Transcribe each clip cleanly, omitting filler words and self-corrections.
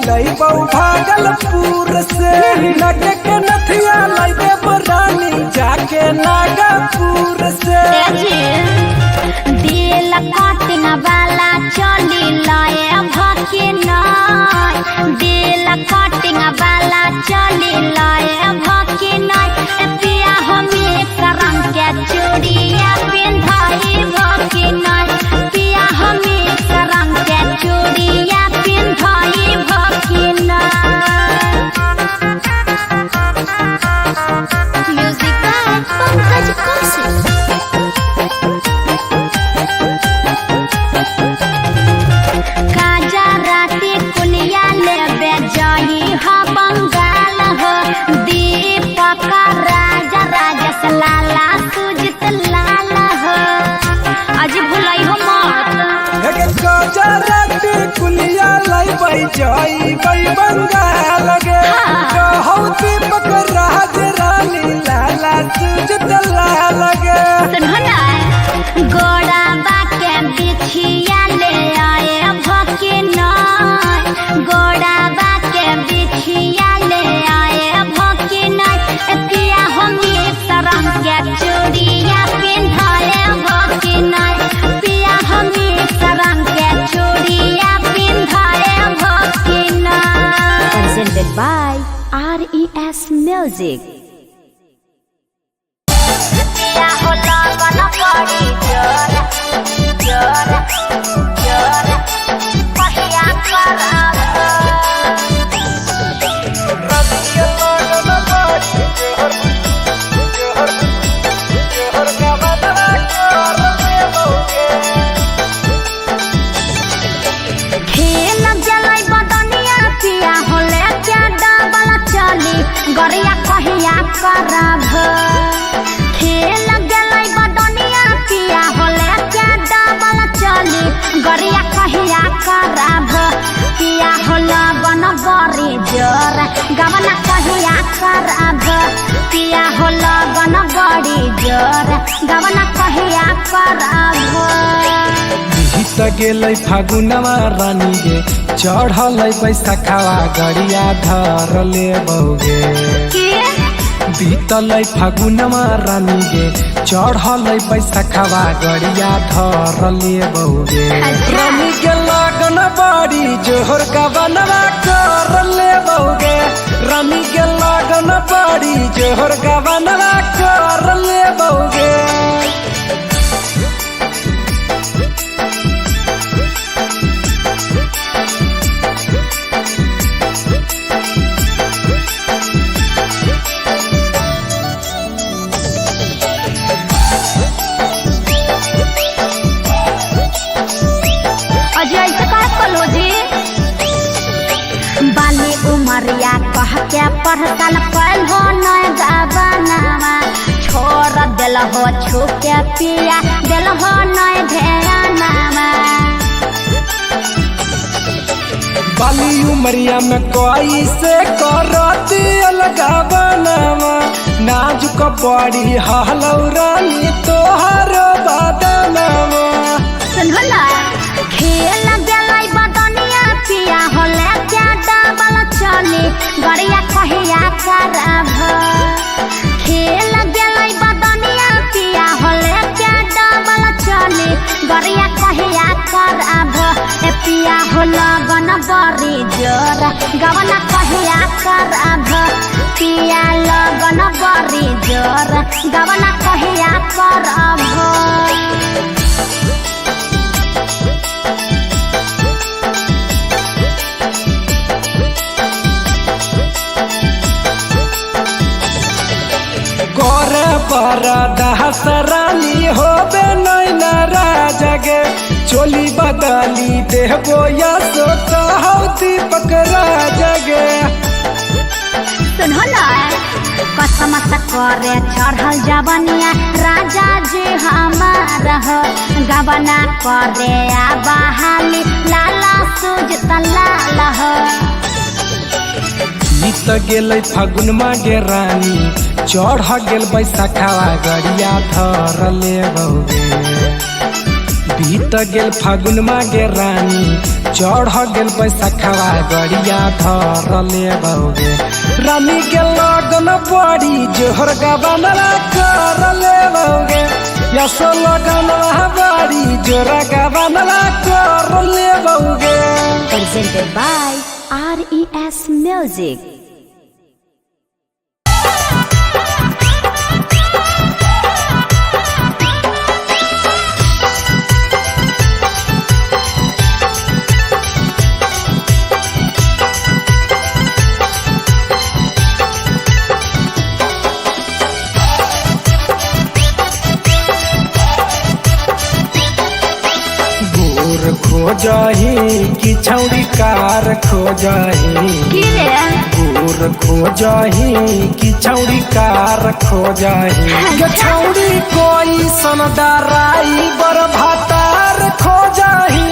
लई बहु भागलपुर से नगे के नथिया लई दे बरानी जाके नागपुर से दिल कटिंग वाला चली लाए भके नाय दिल कटिंग वाला चली लाए भके नाय पिया हमें करम के चूड़िया पिंधाई भके नाय पिया हमें करम के चूड़िया पिंधाई भके नाय म्यूजिक बाय पंकज कौशिक लाला सुजित लाला हो आज भुलाई हो मत गजराती कुलिया लाई बई जाई बई बंगाल गे कहौ दीपक राज रानी लाला सुजित लाला गे सुनो ना गोड़ा बाके बिछिया ले आए भके नाय गोड़ा बाके बिछिया ले आए भके नाय पिया हमें सरम के चूड़िया पिंधाए भके नाय पिया हमें सरम के चूड़िया पिंधाए भके नाय presented by RES Music पिया हो लगन पड़ी जोर जोर जोर पहिया करब गरिया कहिया करब खेल गेलै बदनिया पिया होले क्या डबल चली गरिया कहिया करब पिया होला बन बड़ी जोर गवना कहिया करब पिया होला बन बड़ी जोर गवना कहिया करब गीत गेलै फागुनवा रानी गे चढ़लै बैसाखावा गरिया धरले बौगे बीतलै फागुनवा रानी गे चढ़लै बैसाखावा गरिया धरले बौगे रानी के लगन बड़ी जोहर गवनवा करले बौगे रानी के लगन बड़ी जोहर गवनवा करले बौगे बाली उमरिया कह के पढ़तल पढ़ो नय गबनावा छोड़ दिल हो छुके पिया दिल हो नय ध्यानावा बाली उमरिया में कोई से करती अलगावनावा नाजुक बड़ी हलौरानी तोहर बदनावा सुनला खेल गेलै बदनिया पिया होले क्या डबल चली गरिया कहिया करब खेल गेलै बदनिया पिया होले क्या डबल चली गरिया कहिया करब पिया होला गन बड़ी जोर गवना कहिया करब पिया लगन बड़ी जोर गवना कहिया करब गोरे पर दहसरानी होबे नैना राजगे चोली बदली देहबो या सो कहौ दीपक राजगे सुनला कसम से करे चढ़ल जवनिया राजा जी हमार हो गवना करे आ बहाली लाला सुजित लाल हो बीत गेलै फागुन मागे रानी चढ़ गेल बैसाखावा गरिया धरले बौगे बीत गेल फागुन मागे रानी चढ़ गेल बैसखवा गड़िया धर ले बौगे रानी के लगन बड़ी जोहर गबनला कर ले बौगे यसो लगन बड़ी जोर गबनला कर ले बौगे। Presented by RES Music. खोजही कि छौड़ी कार खोजही गोर खोजही कि छौड़ी कार खोजही छौड़ी कोई सन डराई बर भातार खोजही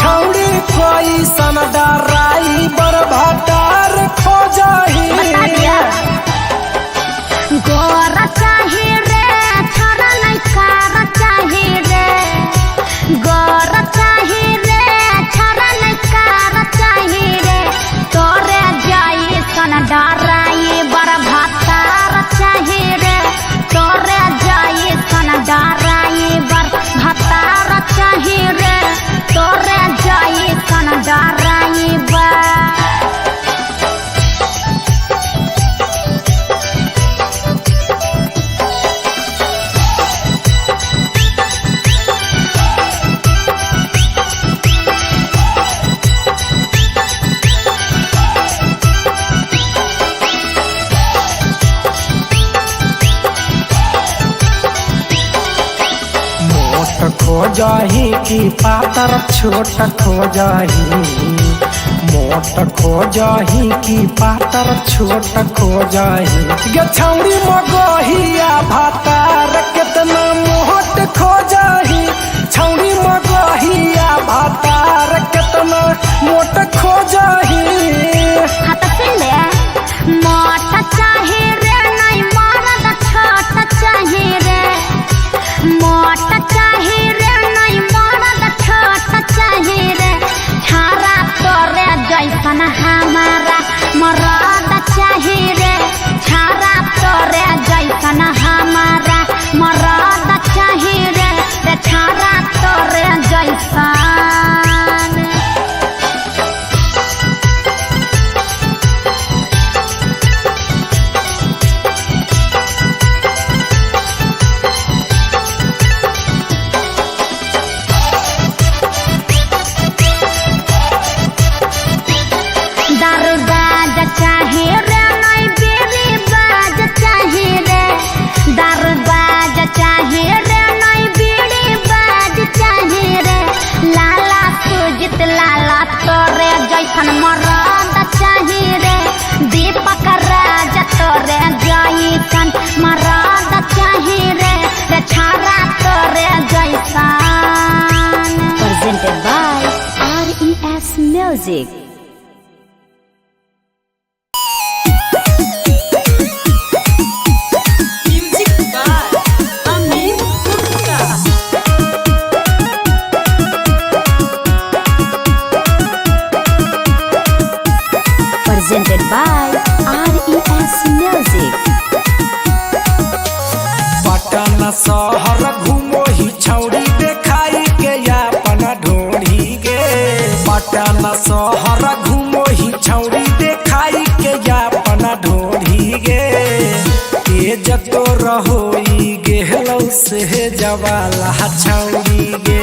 छौड़ी कोई सन डराई बर भातार खोजही। गोर चाही रे छोरा नहीं कार चाही रे गोर चाही रे छोरा नहीं कार चाही रे तोरे जाई सन डराई बर भातार चाही रे तोरे जाई सन डराई बर भातार चाही रे तोरे जाई सन डराई बर। खोजही कि पातर छोट खोजही मोट खोजही कि पातर छोट खोजही गे छौड़ी मगहिया भातार केतना मोट खोजही छौड़ी मगहिया भातार केतना मोट खोजही। हाँ तो सुन ले मोट चाही रे नहीं मरद छोट चाही रे मोट चाही रे नहीं मरद छोट चाही रे छारा तोरे जैसन हमारा मरद चाही रे छारा तोरे जैसन हमारा मरद चाही रे छारा तोरे जैसन। चाही रे नहीं बेरी बाज चाही रे दरबाज चाही रे नहीं बेरी बाज चाही रे लाला सुजित लाला तोरे जैसन मरद चाही रे दीपक राज तोरे जैसन मरद चाही रे छारा तोरे जैसन। Presented by RES Music. Presented by RES Music. Patna शहर घूमो ही छौड़ी देखाई के अपन ढोड़ी गे पटना शहर घूमो ही छौड़ी देखाई के अपन ढोड़ी गे तेज तो रहोई गेहलौ से जवाला छौड़ी गे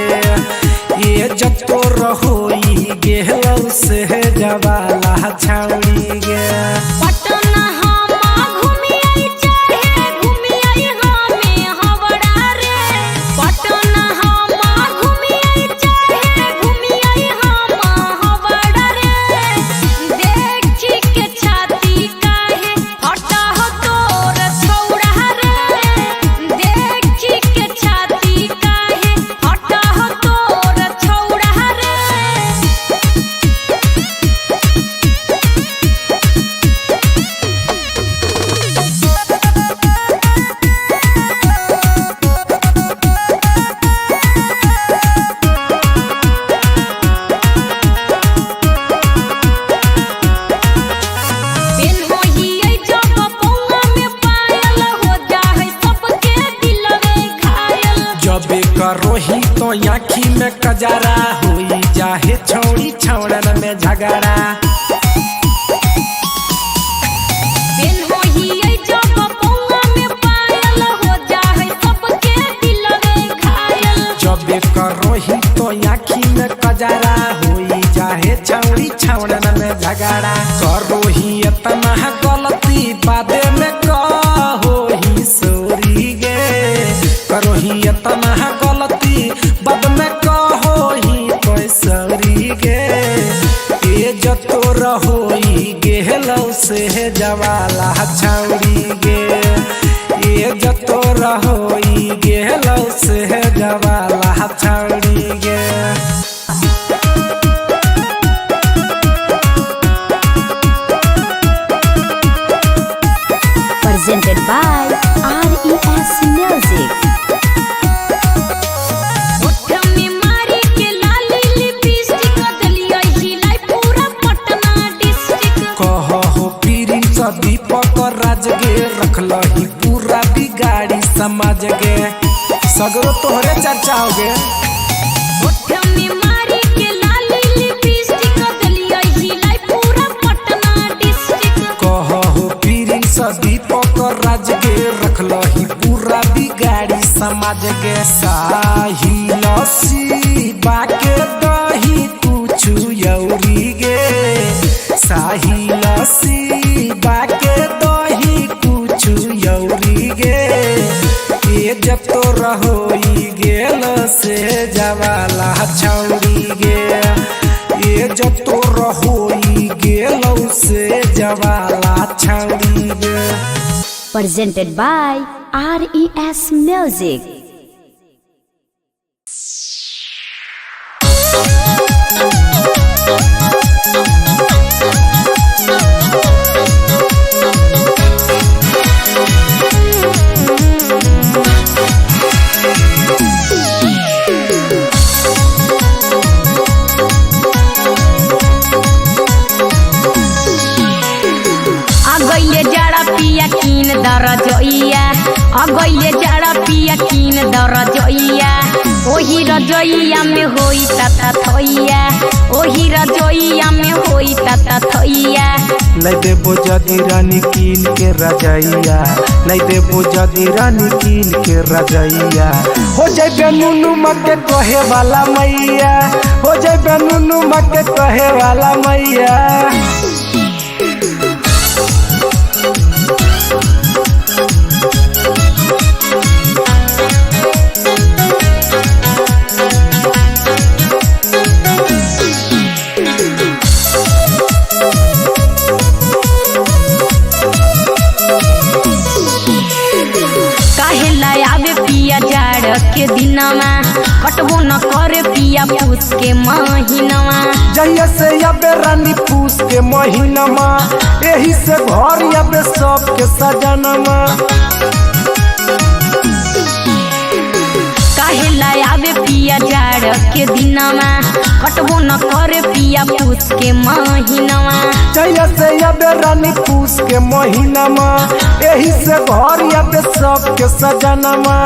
ये जब तो रहोई गेहलौ से जवाला छौड़ी गे। पटना हम घूमिए चाहे घूमिए हमें हवड़ा रे पटना हम घूमिए चाहे घूमिए हम हवड़ा रे देखी के छाती काहे हटा हो तोर छौड़ा रे देखी के छाती काहे हटा हो तोर छौड़ा रे। कजरा हुई जाहे छौड़ी छौड़न में झगड़ा। जबे करोही तो आँखी में कजरा हुई जाहे छौड़ी छौड़न में झगड़ा। करोही इतना गलती बादे में कहोही सोरी गे। करोही इतना गलती बाद में कहोही तो सोरी गे। ये जतो रहोई गेहलौ से जवाला छौड़ी गे। ये जतो रहोई गेहलौ से जवाला छौड़ी गे। Presented by RES Music. दीपक राज गे रखलही पूरा बिगाड़ी समाज गे। सगरो तोहरे चर्चा हो गे। कहो प्रिंस दीपक राज गे रखलही पूरा बिगाड़ी समाज गे। साहिल शिवा के दही कुछु यौरी गे। साहिल शिवा के दही कुछु यौरी गे। ये जतो रहोई गेल से जवाला छौड़ी गे। ये जतो रहोई गेल से जवाला छौड़ी गे। Presented by RES Music. अगैले जाड़ा पिया कीन दर जोइया। ओही रजोइया में होई तता थैया। ओही रजोइया में होई तता थैया। लै देबो जदी रानी कीन के रजैया। लै देबो जदी रानी कीन के रजैया। हो जाइबे नुनु मके कहे वाला मैया। हो जाइबे नुनु मके कहे वाला मैया। के दिनमा कटबो न करे पिया पूस के महीनवा। जहिया से अबे रानी पूस के महीनमा एही से घर अबे सबके सजनमा। काहे लायाबे पिया जाड़ के दिनमा कटबो न करे पिया पूस के महीनवा। जहिया से अबे रानी पूस के महीनमा एही से घर अबे सबके सजनमा।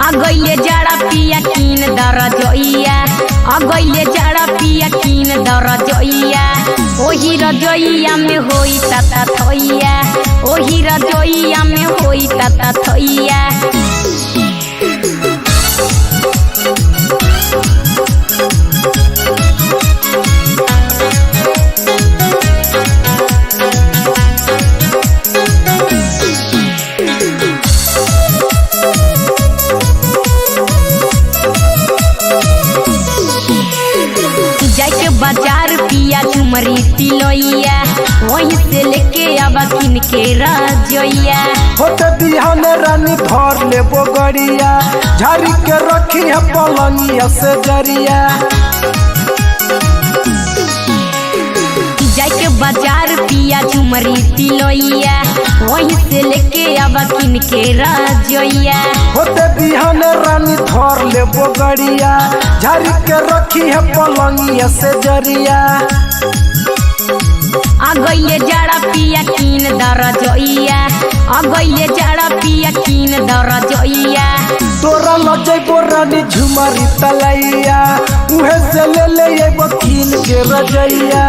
अगैले जाड़ा पिया कीन दर जोइया। अगैले जाड़ा पिया कीन दर जोइया। ओही रजोइया में होई तता थैया। ओही रजोइया में होई तता थैया। बाजार पिया झुमरी तिलोइया। वहीं से लेके आवा किन के रजोइया। होते बिहान रानी धर ले बोगड़िया। झाड़ी के रखी है पलंगिया से जरिया। जाके बाजार पिया झुमरी तिलोइया। वहीं से लेके आवा किन के रजोइया। होते बिहान रानी धर ले बोगड़िया। झाड़ी के रखी है पलंगिया से जरिया। अगैले जाड़ा पिया कीन दर जोइया। अगैले जाड़ा पिया कीन दर जोइया। तोरा लज जइबो रानी झुमरी तलैया उहे से ले ले एगो कीन के रजैया।